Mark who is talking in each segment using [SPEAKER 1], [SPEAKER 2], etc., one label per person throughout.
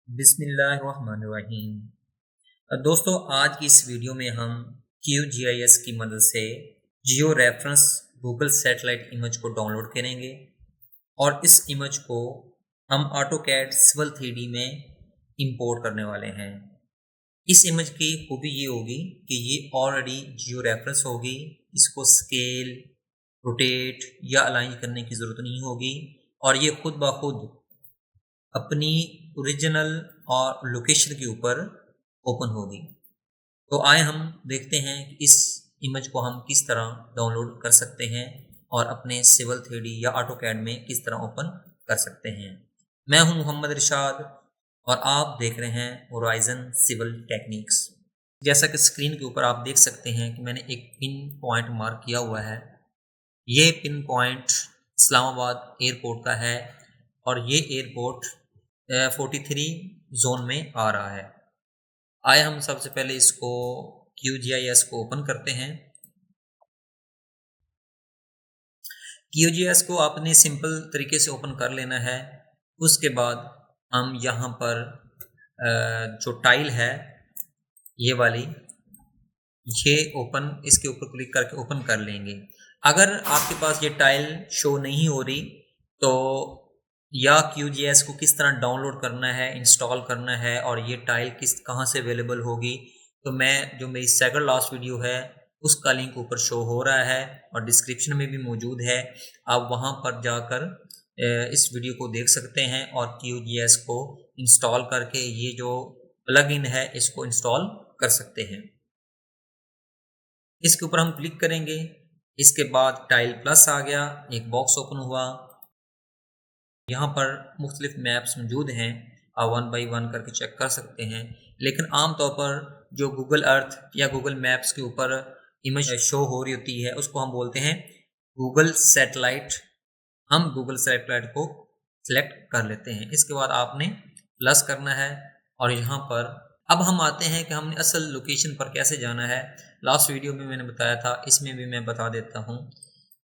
[SPEAKER 1] बिस्मिल्लाहिर्रहमानिर्रहीम। दोस्तों, आज की इस वीडियो में हम QGIS की मदद से geo reference Google satellite image को डाउनलोड करेंगे और इस इमेज को हम ऑटोकैड सिविल 3D में इंपोर्ट करने वाले हैं। इस इमेज की खूबी ये होगी कि ये ऑलरेडी जियो रेफरेंस होगी, इसको स्केल, रोटेट या अलाइन करने की ज़रूरत नहीं होगी और ये खुद ब खुद अपनी ओरिजिनल और लोकेशन के ऊपर ओपन होगी। तो आए हम देखते हैं कि इस इमेज को हम किस तरह डाउनलोड कर सकते हैं और अपने सिविल 3D या ऑटोकैड में किस तरह ओपन कर सकते हैं। मैं हूं मोहम्मद इरशाद और आप देख रहे हैं होराइजन सिविल टेक्निक्स। जैसा कि स्क्रीन के ऊपर आप देख सकते हैं कि मैंने एक पिन पॉइंट मार्क किया हुआ है। ये पिन पॉइंट इस्लामाबाद एयरपोर्ट का है और ये एयरपोर्ट 43 जोन में आ रहा है। आए हम सबसे पहले इसको QGIS को ओपन करते हैं। QGIS को आपने सिंपल तरीके से ओपन कर लेना है। उसके बाद हम यहाँ पर जो टाइल है ये वाली, ये ओपन, इसके ऊपर क्लिक करके ओपन कर लेंगे। अगर आपके पास ये टाइल शो नहीं हो रही तो या QGIS को किस तरह डाउनलोड करना है, इंस्टॉल करना है और ये टाइल कहाँ से अवेलेबल होगी, तो मैं जो मेरी सेकंड लास्ट वीडियो है उसका लिंक ऊपर शो हो रहा है और डिस्क्रिप्शन में भी मौजूद है। आप वहाँ पर जाकर इस वीडियो को देख सकते हैं और QGIS को इंस्टॉल करके ये जो प्लगइन है इसको इंस्टॉल कर सकते हैं। इसके ऊपर हम क्लिक करेंगे। इसके बाद टाइल प्लस आ गया, एक बॉक्स ओपन हुआ। यहाँ पर मुख्तलिफ मैप्स मौजूद हैं, आप 1 बाई 1 करके चेक कर सकते हैं। लेकिन आमतौर पर जो गूगल अर्थ या गूगल मैप्स के ऊपर इमेज शो हो रही होती है उसको हम बोलते हैं गूगल सैटेलाइट। हम गूगल सैटेलाइट को सिलेक्ट कर लेते हैं। इसके बाद आपने प्लस करना है और यहाँ पर अब हम आते हैं कि हमने असल लोकेशन पर कैसे जाना है। लास्ट वीडियो में मैंने बताया था, इसमें भी मैं बता देता हूँ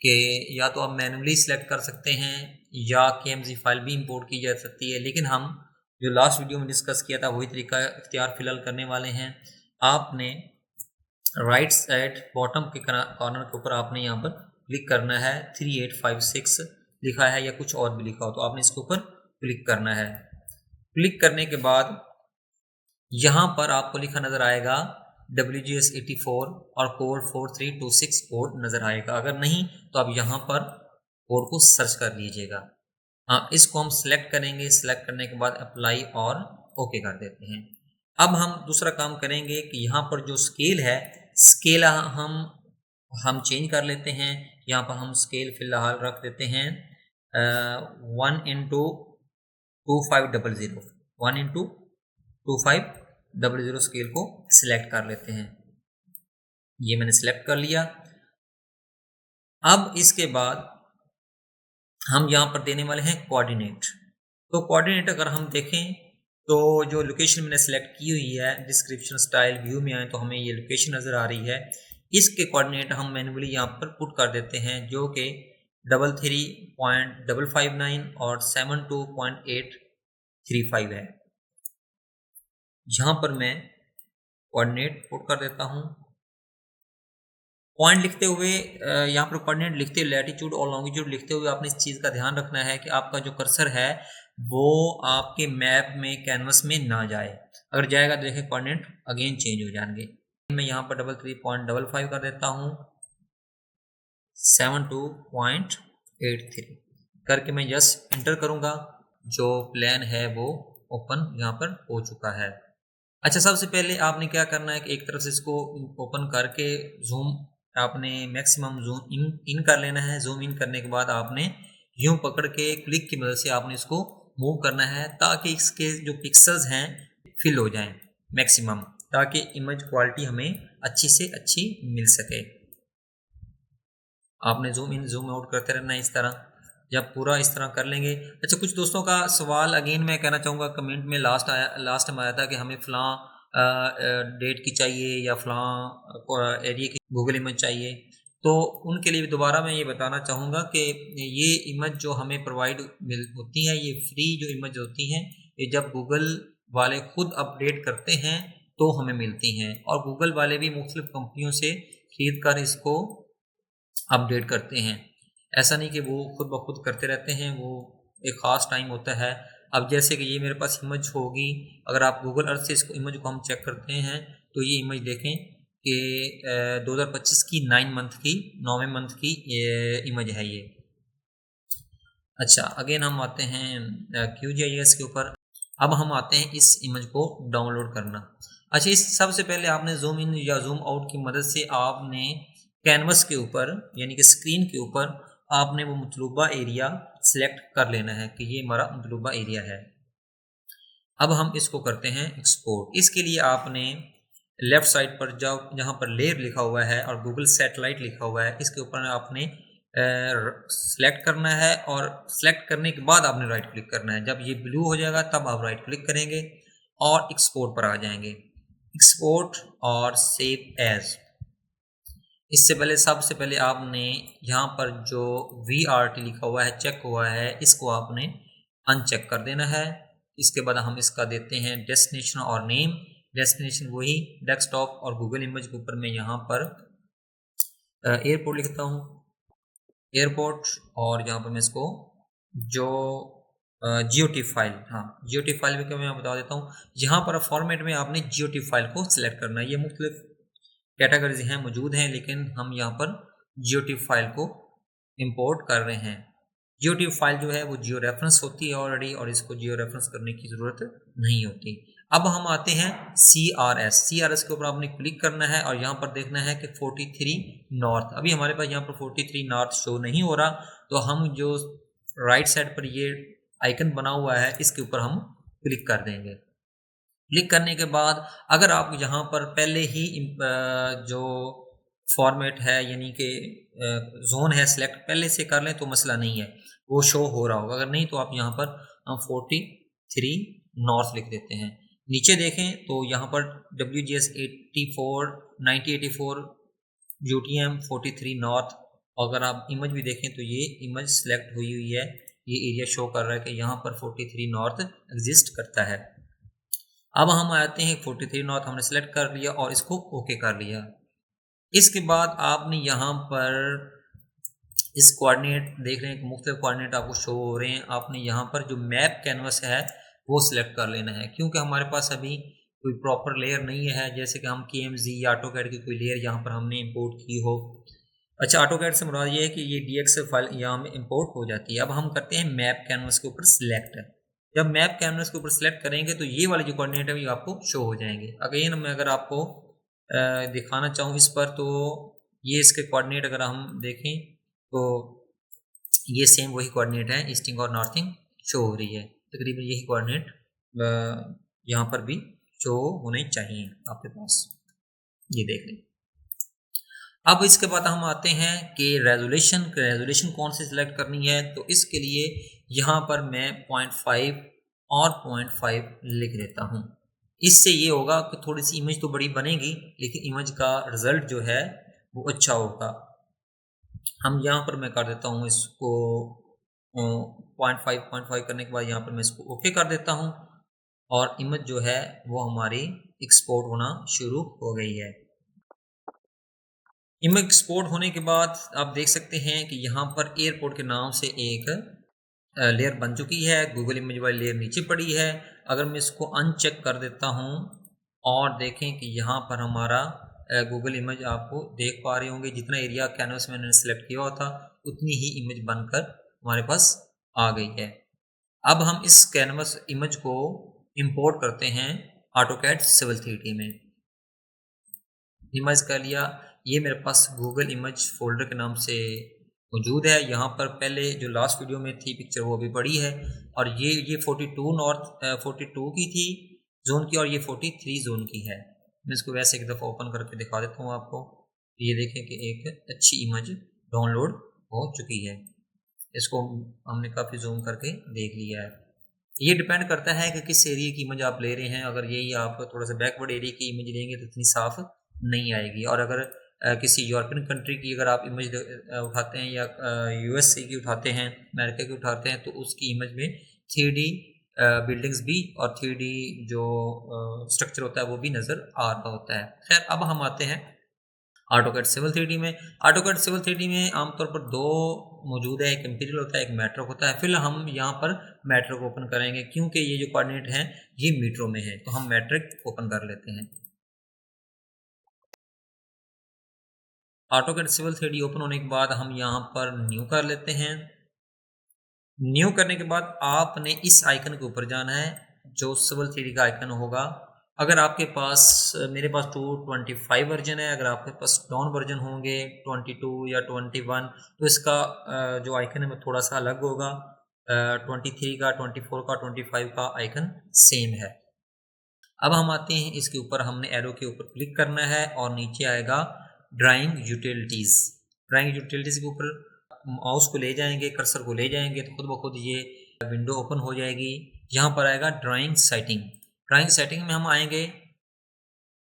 [SPEAKER 1] कि या तो आप मैनुअली सिलेक्ट कर सकते हैं या KMG फाइल भी इंपोर्ट की जा सकती है। लेकिन हम जो लास्ट वीडियो में डिस्कस किया था वही तरीका इख्तियार फिलहाल करने वाले हैं। आपने राइट साइड बॉटम के कॉर्नर के ऊपर आपने यहाँ पर क्लिक करना है। 3856 लिखा है या कुछ और भी लिखा हो तो आपने इसके ऊपर क्लिक करना है। क्लिक करने के बाद यहाँ पर आपको लिखा नज़र आएगा WGS84 और कोड 4326 कोड नज़र आएगा। अगर नहीं तो आप यहाँ पर कोड को सर्च कर लीजिएगा। हाँ, इसको हम सिलेक्ट करेंगे। सिलेक्ट करने के बाद अप्लाई और ओके कर देते हैं। अब हम दूसरा काम करेंगे कि यहाँ पर जो स्केल है, स्केल हम चेंज कर लेते हैं। यहाँ पर हम स्केल फिलहाल रख देते हैं 1:2500, 1:2500 स्केल को सिलेक्ट कर लेते हैं। ये मैंने सिलेक्ट कर लिया। अब इसके बाद हम यहाँ पर देने वाले हैं कोऑर्डिनेट। तो कोऑर्डिनेट अगर हम देखें तो जो लोकेशन मैंने सेलेक्ट की हुई है, डिस्क्रिप्शन स्टाइल व्यू में आए तो हमें ये लोकेशन नज़र आ रही है। इसके कोऑर्डिनेट हम मैन्युअली यहाँ पर पुट कर देते हैं जो कि 33.559 और 72.835 है। यहाँ पर मैं कोऑर्डिनेट पुट कर देता हूँ। पॉइंट लिखते हुए यहाँ पर कोऑर्डिनेट लिखते हुए लैटिट्यूड और लॉन्गिट्यूड लिखते हुए आपने इस चीज़ का ध्यान रखना है कि आपका जो कर्सर है वो आपके मैप में, कैनवस में ना जाए। अगर जाएगा तो देखें कोऑर्डिनेट अगेन चेंज हो जाएंगे। मैं यहाँ पर 33.55 कर देता हूँ, 72.83 करके मैं यस एंटर करूँगा। जो प्लान है वो ओपन यहाँ पर हो चुका है। अच्छा, सबसे पहले आपने क्या करना है कि एक तरफ से इसको ओपन करके जूम आपने मैक्सिमम जूम इन कर लेना है। जूम इन करने के बाद आपने यूं पकड़ के क्लिक की मदद से आपने इसको मूव करना है ताकि इसके जो पिक्सल्स हैं फिल हो जाएं मैक्सिमम, ताकि इमेज क्वालिटी हमें अच्छी से अच्छी मिल सके। आपने जूम इन जूम आउट करते रहना है इस तरह। जब पूरा इस तरह कर लेंगे। अच्छा, कुछ दोस्तों का सवाल अगेन मैं कहना चाहूँगा, कमेंट में लास्ट टाइम आया था कि हमें फ़लाँ डेट की चाहिए या फ़लाँ एरिया की गूगल इमेज चाहिए। तो उनके लिए दोबारा मैं ये बताना चाहूँगा कि ये इमेज जो हमें प्रोवाइड होती है, ये फ्री जो इमेज होती हैं, ये जब गूगल वाले खुद अपडेट करते हैं तो हमें मिलती हैं, और गूगल वाले भी मुख्तलिफ कंपनियों से खरीद कर इसको अपडेट करते हैं। ऐसा नहीं कि वो खुद ब खुद करते रहते हैं, वो एक ख़ास टाइम होता है। अब जैसे कि ये मेरे पास इमेज होगी, अगर आप गूगल अर्थ से इसको इमेज को हम चेक करते हैं तो ये इमेज देखें कि 2025 की 9वें मंथ की ये इमेज है ये। अच्छा, अगेन हम आते हैं QGIS के ऊपर। अब हम आते हैं इस इमेज को डाउनलोड करना। अच्छा, इस सबसे पहले आपने जूम इन या जूम आउट की मदद से आपने कैनवस के ऊपर यानी कि स्क्रीन के ऊपर आपने वो मतलूबा एरिया सेलेक्ट कर लेना है कि ये हमारा मतलूबा एरिया है। अब हम इसको करते हैं एक्सपोर्ट। इसके लिए आपने लेफ़्ट साइड पर जहाँ पर लेयर लिखा हुआ है और गूगल सैटेलाइट लिखा हुआ है, इसके ऊपर आपने सेलेक्ट करना है, और सेलेक्ट करने के बाद आपने राइट क्लिक करना है। जब ये ब्लू हो जाएगा तब आप राइट क्लिक करेंगे और एक्सपोर्ट पर आ जाएंगे। एक्सपोर्ट और सेव एज। इससे पहले सबसे पहले आपने यहाँ पर जो VRT लिखा हुआ है, चेक हुआ है, इसको आपने अनचेक कर देना है। इसके बाद हम इसका देते हैं डेस्टिनेशन और नेम। डेस्टिनेशन वही डेस्कटॉप, और गूगल इमेज के ऊपर मैं यहाँ पर एयरपोर्ट लिखता हूँ, एयरपोर्ट। और यहाँ पर मैं इसको जो GOT फाइल, हाँ GOT फाइल भी मैं बता देता हूँ। यहाँ पर फॉर्मेट में आपने GOT फाइल को सिलेक्ट करना है। ये मुख्तलिफ कैटेगरीज हैं मौजूद हैं, लेकिन हम यहाँ पर GOT फाइल को इंपोर्ट कर रहे हैं। GOT फाइल जो है वो जियो रेफरेंस होती है ऑलरेडी, और इसको जियो रेफरेंस करने की ज़रूरत नहीं होती। अब हम आते हैं CRS के ऊपर आपने क्लिक करना है, और यहाँ पर देखना है कि 43 नॉर्थ। अभी हमारे पास यहाँ पर 43 नॉर्थ शो नहीं हो रहा, तो हम जो राइट साइड पर ये आइकन बना हुआ है इसके ऊपर हम क्लिक कर देंगे। क्लिक करने के बाद अगर आप यहाँ पर पहले ही जो फॉर्मेट है यानी कि जोन है सिलेक्ट पहले से कर लें तो मसला नहीं है, वो शो हो रहा होगा। अगर नहीं तो आप यहाँ पर हम 43 नॉर्थ लिख देते हैं। नीचे देखें तो यहाँ पर WGS 9084 UTM 43 नॉर्थ। अगर आप इमेज भी देखें तो ये इमेज सेलेक्ट हुई है, ये एरिया शो कर रहा है कि यहाँ पर 43 नॉर्थ एग्जिस्ट करता है। अब हम आते हैं 43 नॉर्थ हमने सेलेक्ट कर लिया और इसको ओके कर लिया। इसके बाद आपने यहाँ पर इस कोऑर्डिनेट देख रहे हैं, मुख्तलिफ कोऑर्डिनेट आपको शो हो रहे हैं। आपने यहाँ पर जो मैप कैनवस है वो सिलेक्ट कर लेना है, क्योंकि हमारे पास अभी कोई प्रॉपर लेयर नहीं है, जैसे कि हम KMZ या AutoCAD की कोई लेयर यहाँ पर हमने इंपोर्ट की हो। अच्छा, AutoCAD से मुराद ये है कि ये DX फाइल यहाँ में इंपोर्ट हो जाती है। अब हम करते हैं मैप कैनवस के ऊपर सिलेक्ट। जब मैप कैनवस के ऊपर सिलेक्ट करेंगे तो ये वाले जो कोऑर्डिनेट है ये आपको शो हो जाएंगे। अगेन मैं अगर आपको दिखाना चाहूँ इस पर, तो ये इसके कोऑर्डिनेट अगर हम देखें तो ये सेम वही कोऑर्डिनेट है, ईस्टिंग और नॉर्थिंग शो हो रही है। तकरीबन यही कोऑर्डिनेट यहाँ पर भी शो होने चाहिए आपके पास, ये देख लें। अब इसके बाद हम आते हैं कि रेजोल्यूशन कौन सी सिलेक्ट करनी है। तो इसके लिए यहाँ पर मैं 0.5 और 0.5 लिख देता हूँ। इससे ये होगा कि थोड़ी सी इमेज तो बड़ी बनेगी, लेकिन इमेज का रिजल्ट जो है वो अच्छा होगा। हम यहाँ पर मैं कर देता हूँ इसको 0.5 करने के बाद यहाँ पर मैं इसको ओके कर देता हूँ, और इमेज जो है वो हमारी एक्सपोर्ट होना शुरू हो गई है। इमेज एक्सपोर्ट होने के बाद आप देख सकते हैं कि यहाँ पर एयरपोर्ट के नाम से एक लेयर बन चुकी है, गूगल इमेज वाली लेयर नीचे पड़ी है। अगर मैं इसको अनचेक कर देता हूँ और देखें कि यहाँ पर हमारा गूगल इमेज आपको देख पा रहे होंगे, जितना एरिया कैनवस में मैंने सेलेक्ट किया हुआ था उतनी ही इमेज बनकर हमारे पास आ गई है। अब हम इस कैनवस इमेज को इंपोर्ट करते हैं AutoCAD सिविल 3D में। इमेज कर लिया, ये मेरे पास गूगल इमेज फोल्डर के नाम से मौजूद है। यहाँ पर पहले जो लास्ट वीडियो में थी पिक्चर वो भी पड़ी है, और ये 42 नॉर्थ 42 की थी जोन की, और ये 43 जोन की है। मैं इसको वैसे एक दफ़ा ओपन करके दिखा देता हूँ आपको। ये देखें कि एक अच्छी इमेज डाउनलोड हो चुकी है। इसको हमने काफ़ी जूम करके देख लिया है। ये डिपेंड करता है कि किस एरिया की इमेज आप ले रहे हैं। अगर यही आप थोड़ा सा बैकवर्ड एरिया की इमेज लेंगे तो इतनी साफ नहीं आएगी, और अगर किसी यूरोपियन कंट्री की अगर आप इमेज उठाते हैं या USA की उठाते हैं, अमेरिका की उठाते हैं, तो उसकी इमेज में 3D बिल्डिंग्स भी और 3D जो स्ट्रक्चर होता है वो भी नज़र आ रहा होता है। खैर अब हम आते हैं ऑटोकैड सिविल 3D में। ऑटोकैड सिविल 3D में आमतौर पर दो मौजूद है, एक इंपीरियल होता है, एक मेट्रिक होता है। फिलहाल हम यहाँ पर मेट्रिक ओपन करेंगे क्योंकि ये जो कोऑर्डिनेट हैं ये मीटरों में है, तो हम मेट्रिक ओपन कर लेते हैं। ऑटोकैड सिविल 3D ओपन होने के बाद हम यहाँ पर न्यू कर लेते हैं। न्यू करने के बाद आपने इस आइकन के ऊपर जाना है जो सिविल 3D का आइकन होगा। अगर आपके पास, मेरे पास 225 वर्जन है, अगर आपके पास डाउन वर्जन होंगे 22 या 21 तो इसका जो आइकन है वो थोड़ा सा अलग होगा। 23 का, 24 का, 25 का आइकन सेम है। अब हम आते हैं इसके ऊपर, हमने एरो के ऊपर क्लिक करना है और नीचे आएगा ड्राइंग यूटिलिटीज़। ड्राइंग यूटिलिटीज़ के ऊपर माउस को ले जाएंगे, कर्सर को ले जाएंगे तो खुद ब खुद ये विंडो ओपन हो जाएगी। यहाँ पर आएगा ड्राइंग सेटिंग। ड्राइंग सेटिंग में हम आएंगे।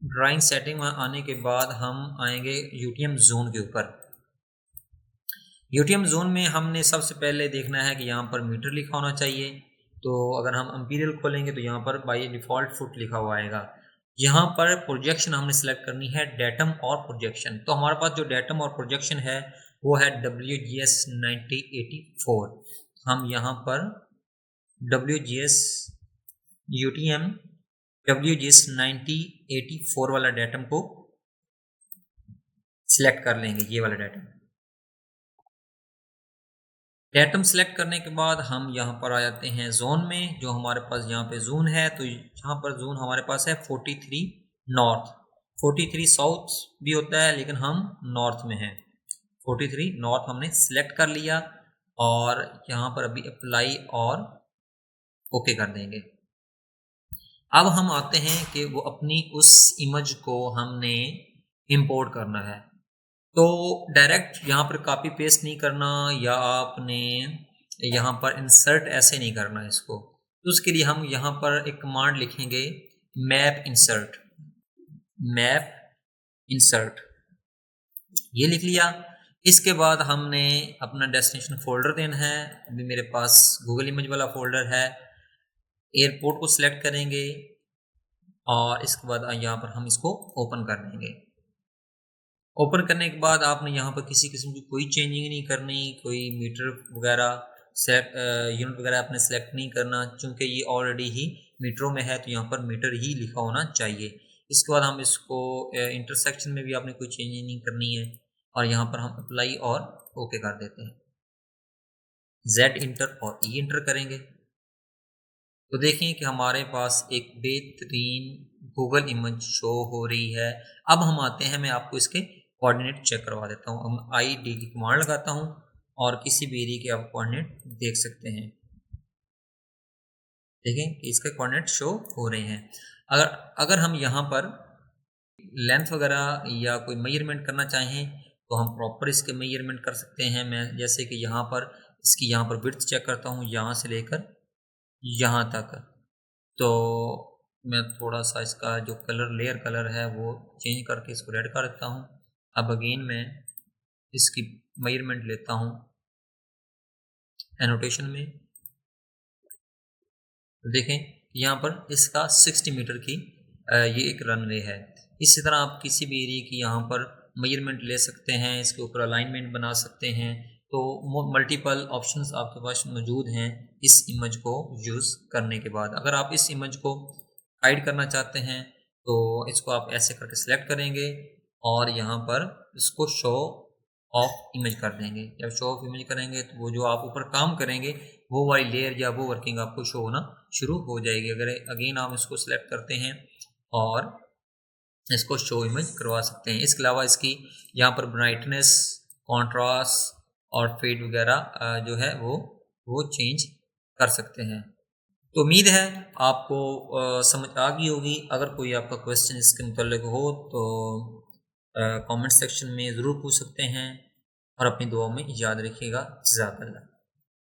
[SPEAKER 1] ड्राइंग सेटिंग में आने के बाद हम आएंगे यूटीएम जोन के ऊपर। यूटीएम जोन में हमने सबसे पहले देखना है कि यहाँ पर मीटर लिखा होना चाहिए। तो अगर हम इंपीरियल खोलेंगे तो यहाँ पर बाय डिफ़ॉल्ट फुट लिखा हुआ आएगा। यहाँ पर प्रोजेक्शन हमने सेलेक्ट करनी है, डेटम और प्रोजेक्शन। तो हमारे पास जो डेटम और प्रोजेक्शन है वो है WGS 9084। हम यहाँ पर WGS UTM WGS 9084 वाला डेटम को सिलेक्ट कर लेंगे, ये वाला डेटम। डेटम सेलेक्ट करने के बाद हम यहाँ पर आ जाते हैं जोन में। जो हमारे पास यहाँ पे जोन है, तो यहाँ पर जोन हमारे पास है 43 नॉर्थ। 43 साउथ भी होता है लेकिन हम नॉर्थ में हैं। 43 नॉर्थ हमने सिलेक्ट कर लिया और यहाँ पर अभी अप्लाई और ओके कर देंगे। अब हम आते हैं कि वो अपनी उस इमेज को हमने इंपोर्ट करना है। तो डायरेक्ट यहाँ पर कॉपी पेस्ट नहीं करना या आपने यहाँ पर इंसर्ट ऐसे नहीं करना इसको। तो उसके लिए हम यहाँ पर एक कमांड लिखेंगे, मैप इंसर्ट। मैप इंसर्ट ये लिख लिया। इसके बाद हमने अपना डेस्टिनेशन फोल्डर देना है। अभी मेरे पास गूगल इमेज वाला फोल्डर है। एयरपोर्ट को सिलेक्ट करेंगे और इसके बाद यहाँ पर हम इसको ओपन कर देंगे। ओपन करने के बाद आपने यहाँ पर किसी किस्म की कोई चेंजिंग नहीं करनी, कोई मीटर वगैरह सेलेक्ट यूनिट वगैरह आपने सेलेक्ट नहीं करना, क्योंकि ये ऑलरेडी ही मीटरों में है तो यहाँ पर मीटर ही लिखा होना चाहिए। इसके बाद हम इसको इंटरसेक्शन में भी आपने कोई चेंजिंग नहीं करनी है और यहाँ पर हम अप्लाई और ओके कर देते हैं। Z इंटर और E इंटर करेंगे तो देखें कि हमारे पास एक बेहतरीन गूगल इमेज शो हो रही है। अब हम आते हैं, मैं आपको इसके कोऑर्डिनेट चेक करवा देता हूँ। हम ID की कमांड लगाता हूँ और किसी भी एरिया के आप कोऑर्डिनेट देख सकते हैं। देखें कि इसके कोऑर्डिनेट शो हो रहे हैं। अगर हम यहाँ पर लेंथ वगैरह या कोई मेजरमेंट करना चाहें तो हम प्रॉपर इसके मेजरमेंट कर सकते हैं। मैं जैसे कि यहाँ पर इसकी यहाँ पर विड्थ चेक करता हूँ, यहाँ से लेकर यहाँ तक। तो मैं थोड़ा सा इसका जो कलर लेयर कलर है वो चेंज करके इसको रेड कर देता हूँ। अब अगेन मैं इसकी मेजरमेंट लेता हूँ एनोटेशन में। तो देखें यहाँ पर इसका 60 मीटर की ये एक रनवे है। इसी तरह आप किसी भी एरिया की यहाँ पर मेजरमेंट ले सकते हैं, इसके ऊपर अलाइनमेंट बना सकते हैं। तो मल्टीपल ऑप्शंस आपके पास मौजूद हैं इस इमेज को यूज़ करने के बाद। अगर आप इस इमेज को हाइड करना चाहते हैं तो इसको आप ऐसे करके सिलेक्ट करेंगे और यहाँ पर इसको शो ऑफ इमेज कर देंगे। जब शो ऑफ इमेज करेंगे तो वो जो आप ऊपर काम करेंगे वो वाली लेयर या वो वर्किंग आपको शो होना शुरू हो जाएगी। अगर अगेन आप इसको सिलेक्ट करते हैं और इसको शो इमेज करवा सकते हैं। इसके अलावा इसकी यहाँ पर ब्राइटनेस, कॉन्ट्रास्ट और फेड वगैरह जो है वो चेंज कर सकते हैं। तो उम्मीद है आपको समझ आ गई होगी। अगर कोई आपका क्वेश्चन इसके मुताल्लिक हो तो कमेंट सेक्शन में ज़रूर पूछ सकते हैं और अपनी दुआ में याद रखिएगा। जज़ाकल्लाह।